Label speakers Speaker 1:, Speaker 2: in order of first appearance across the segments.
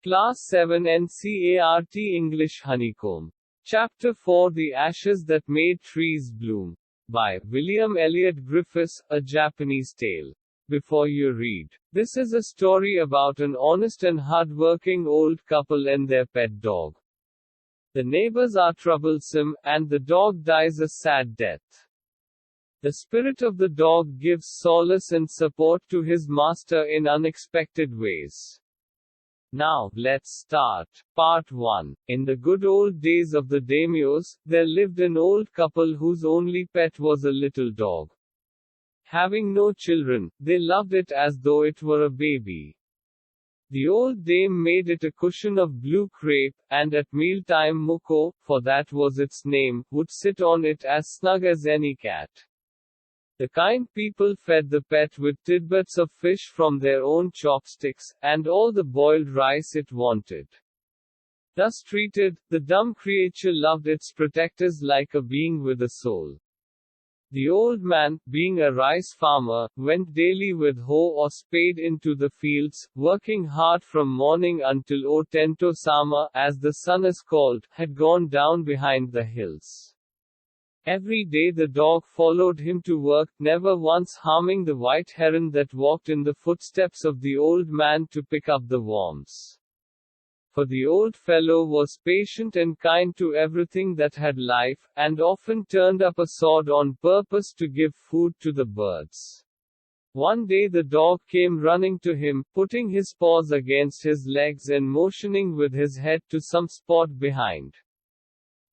Speaker 1: Class 7 NCERT English Honeycomb. Chapter 4 The Ashes That Made Trees Bloom. By William Elliot Griffiths, A Japanese Tale. Before you read, this is a story about an honest and hard-working old couple and their pet dog. The neighbors are troublesome, and the dog dies a sad death. The spirit of the dog gives solace and support to his master in unexpected ways. Now, let's start. Part 1. In the good old days of the daimyos, there lived an old couple whose only pet was a little dog. Having no children, they loved it as though it were a baby. The old dame made it a cushion of blue crepe, and at mealtime Muko, for that was its name, would sit on it as snug as any cat. The kind people fed the pet with tidbits of fish from their own chopsticks, and all the boiled rice it wanted. Thus treated, the dumb creature loved its protectors like a being with a soul. The old man, being a rice farmer, went daily with hoe or spade into the fields, working hard from morning until Otento-sama, as the sun is called, had gone down behind the hills. Every day the dog followed him to work, never once harming the white heron that walked in the footsteps of the old man to pick up the worms. For the old fellow was patient and kind to everything that had life, and often turned up a sword on purpose to give food to the birds. One day the dog came running to him, putting his paws against his legs and motioning with his head to some spot behind.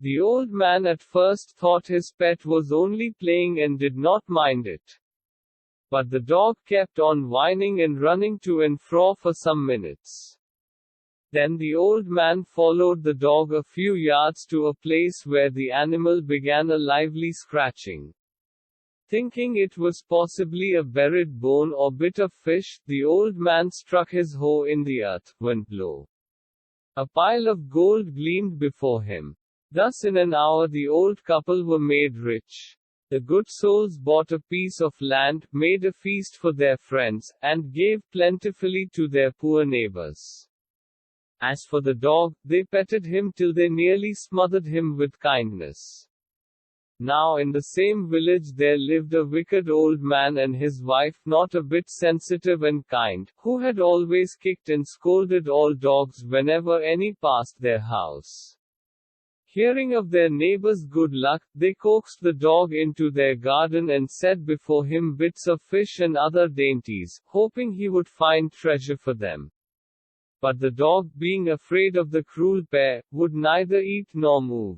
Speaker 1: The old man at first thought his pet was only playing and did not mind it. But the dog kept on whining and running to and fro for some minutes. Then the old man followed the dog a few yards to a place where the animal began a lively scratching. Thinking it was possibly a buried bone or bit of fish, the old man struck his hoe in the earth, when lo! A pile of gold gleamed before him. Thus in an hour the old couple were made rich. The good souls bought a piece of land, made a feast for their friends, and gave plentifully to their poor neighbors. As for the dog, they petted him till they nearly smothered him with kindness. Now in the same village there lived a wicked old man and his wife, not a bit sensitive and kind, who had always kicked and scolded all dogs whenever any passed their house. Hearing of their neighbor's good luck, they coaxed the dog into their garden and set before him bits of fish and other dainties, hoping he would find treasure for them. But the dog, being afraid of the cruel pair, would neither eat nor move.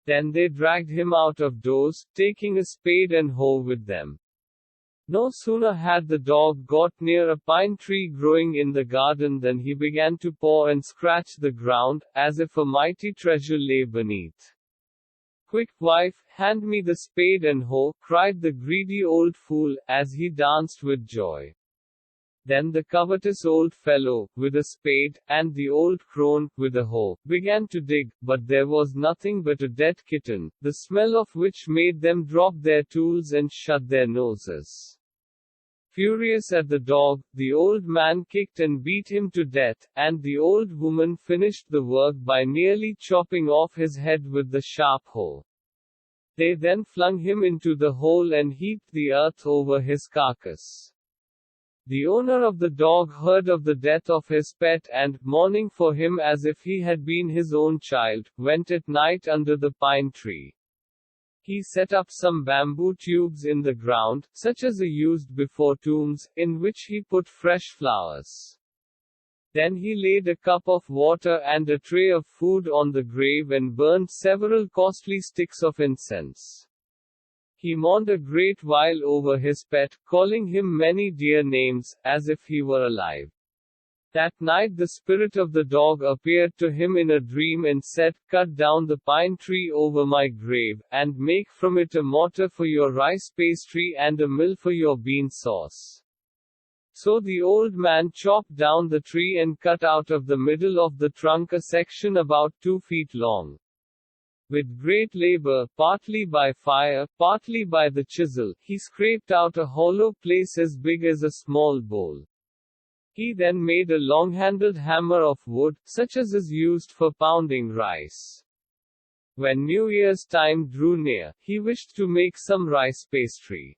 Speaker 1: Then they dragged him out of doors, taking a spade and hoe with them. No sooner had the dog got near a pine tree growing in the garden than he began to paw and scratch the ground, as if a mighty treasure lay beneath. "Quick, wife, hand me the spade and hoe," cried the greedy old fool, as he danced with joy. Then the covetous old fellow, with a spade, and the old crone, with a hoe, began to dig, but there was nothing but a dead kitten, the smell of which made them drop their tools and shut their noses. Furious at the dog, the old man kicked and beat him to death, and the old woman finished the work by nearly chopping off his head with the sharp hoe. They then flung him into the hole and heaped the earth over his carcass. The owner of the dog heard of the death of his pet and, mourning for him as if he had been his own child, went at night under the pine tree. He set up some bamboo tubes in the ground, such as are used before tombs, in which he put fresh flowers. Then he laid a cup of water and a tray of food on the grave and burned several costly sticks of incense. He mourned a great while over his pet, calling him many dear names, as if he were alive. That night the spirit of the dog appeared to him in a dream and said, "Cut down the pine tree over my grave, and make from it a mortar for your rice pastry and a mill for your bean sauce." So the old man chopped down the tree and cut out of the middle of the trunk a section about 2 feet long. With great labor, partly by fire, partly by the chisel, he scraped out a hollow place as big as a small bowl. He then made a long-handled hammer of wood, such as is used for pounding rice. When New Year's time drew near, he wished to make some rice pastry.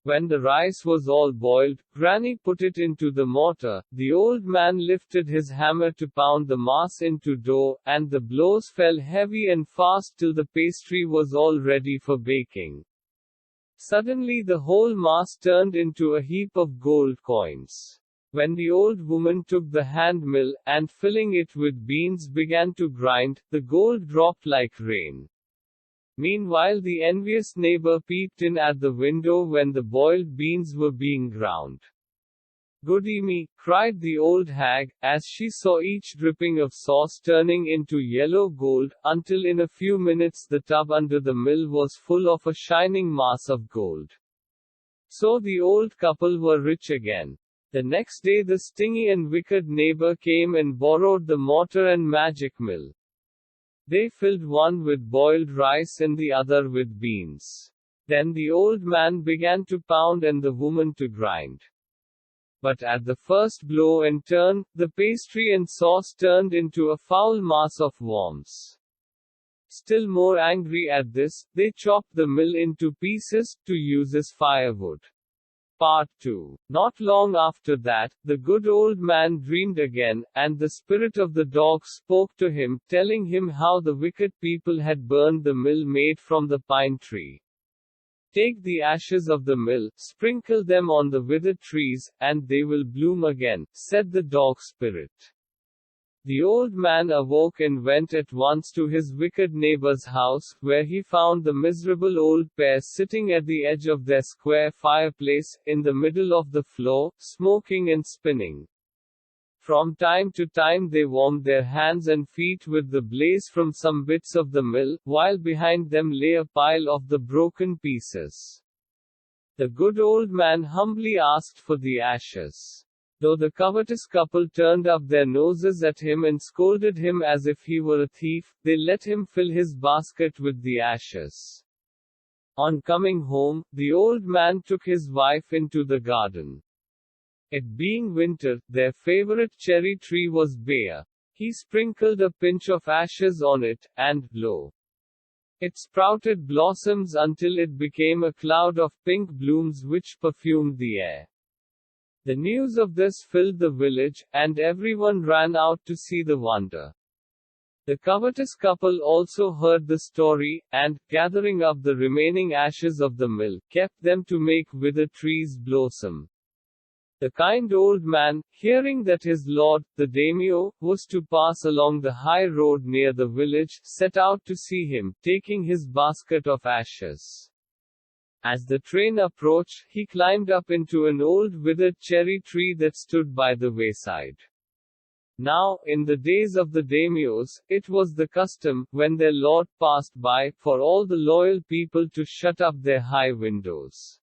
Speaker 1: When the rice was all boiled, Granny put it into the mortar. The old man lifted his hammer to pound the mass into dough, and the blows fell heavy and fast till the pastry was all ready for baking. Suddenly the whole mass turned into a heap of gold coins. When the old woman took the hand mill, and filling it with beans began to grind, the gold dropped like rain. Meanwhile the envious neighbor peeped in at the window when the boiled beans were being ground. "Goody me," cried the old hag, as she saw each dripping of sauce turning into yellow gold, until in a few minutes the tub under the mill was full of a shining mass of gold. So the old couple were rich again. The next day the stingy and wicked neighbor came and borrowed the mortar and magic mill. They filled one with boiled rice and the other with beans. Then the old man began to pound and the woman to grind. But at the first blow and turn, the pastry and sauce turned into a foul mass of worms. Still more angry at this, they chopped the mill into pieces, to use as firewood. Part 2. Not long after that, the good old man dreamed again, and the spirit of the dog spoke to him, telling him how the wicked people had burned the mill made from the pine tree. "Take the ashes of the mill, sprinkle them on the withered trees, and they will bloom again," said the dog spirit. The old man awoke and went at once to his wicked neighbor's house, where he found the miserable old pair sitting at the edge of their square fireplace, in the middle of the floor, smoking and spinning. From time to time they warmed their hands and feet with the blaze from some bits of the mill, while behind them lay a pile of the broken pieces. The good old man humbly asked for the ashes. Though the covetous couple turned up their noses at him and scolded him as if he were a thief, they let him fill his basket with the ashes. On coming home, the old man took his wife into the garden. It being winter, their favorite cherry tree was bare. He sprinkled a pinch of ashes on it, and, lo! It sprouted blossoms until it became a cloud of pink blooms which perfumed the air. The news of this filled the village, and everyone ran out to see the wonder. The covetous couple also heard the story, and, gathering up the remaining ashes of the mill, kept them to make withered trees blossom. The kind old man, hearing that his lord, the daimyo, was to pass along the high road near the village, set out to see him, taking his basket of ashes. As the train approached, he climbed up into an old withered cherry tree that stood by the wayside. Now, in the days of the daimyos, it was the custom, when their lord passed by, for all the loyal people to shut up their high windows.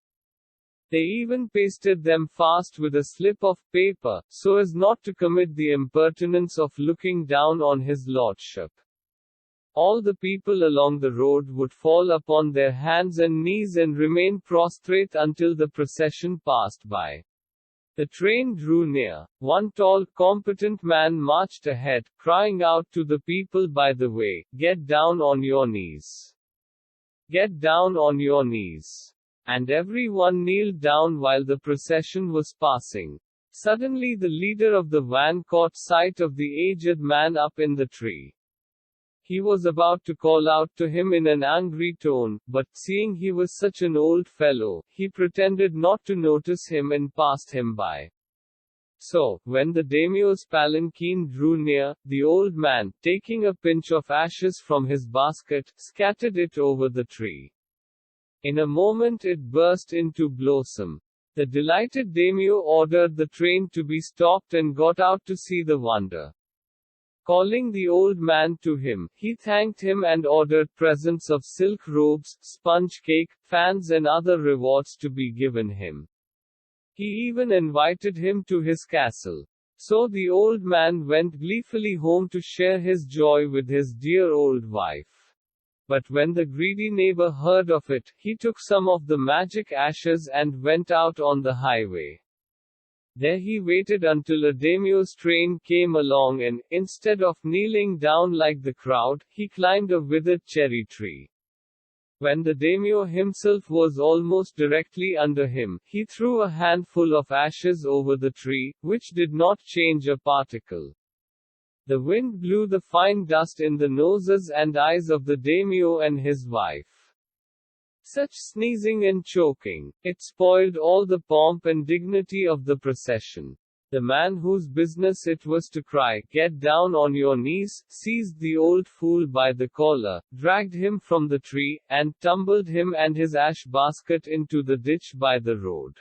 Speaker 1: They even pasted them fast with a slip of paper, so as not to commit the impertinence of looking down on his lordship. All the people along the road would fall upon their hands and knees and remain prostrate until the procession passed by. The train drew near. One tall, competent man marched ahead, crying out to the people by the way, "Get down on your knees! Get down on your knees!" And everyone kneeled down while the procession was passing. Suddenly the leader of the van caught sight of the aged man up in the tree. He was about to call out to him in an angry tone, but, seeing he was such an old fellow, he pretended not to notice him and passed him by. So, when the daimyo's palanquin drew near, the old man, taking a pinch of ashes from his basket, scattered it over the tree. In a moment it burst into blossom. The delighted daimyo ordered the train to be stopped and got out to see the wonder. Calling the old man to him, he thanked him and ordered presents of silk robes, sponge cake, fans and other rewards to be given him. He even invited him to his castle. So the old man went gleefully home to share his joy with his dear old wife. But when the greedy neighbor heard of it, he took some of the magic ashes and went out on the highway. There he waited until a daimyo's train came along and, instead of kneeling down like the crowd, he climbed a withered cherry tree. When the daimyo himself was almost directly under him, he threw a handful of ashes over the tree, which did not change a particle. The wind blew the fine dust in the noses and eyes of the daimyo and his wife. Such sneezing and choking. It spoiled all the pomp and dignity of the procession. The man whose business it was to cry, "Get down on your knees," seized the old fool by the collar, dragged him from the tree, and tumbled him and his ash basket into the ditch by the road.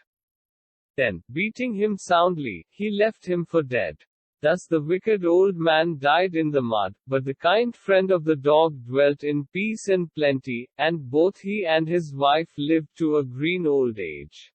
Speaker 1: Then, beating him soundly, he left him for dead. Thus the wicked old man died in the mud, but the kind friend of the dog dwelt in peace and plenty, and both he and his wife lived to a green old age.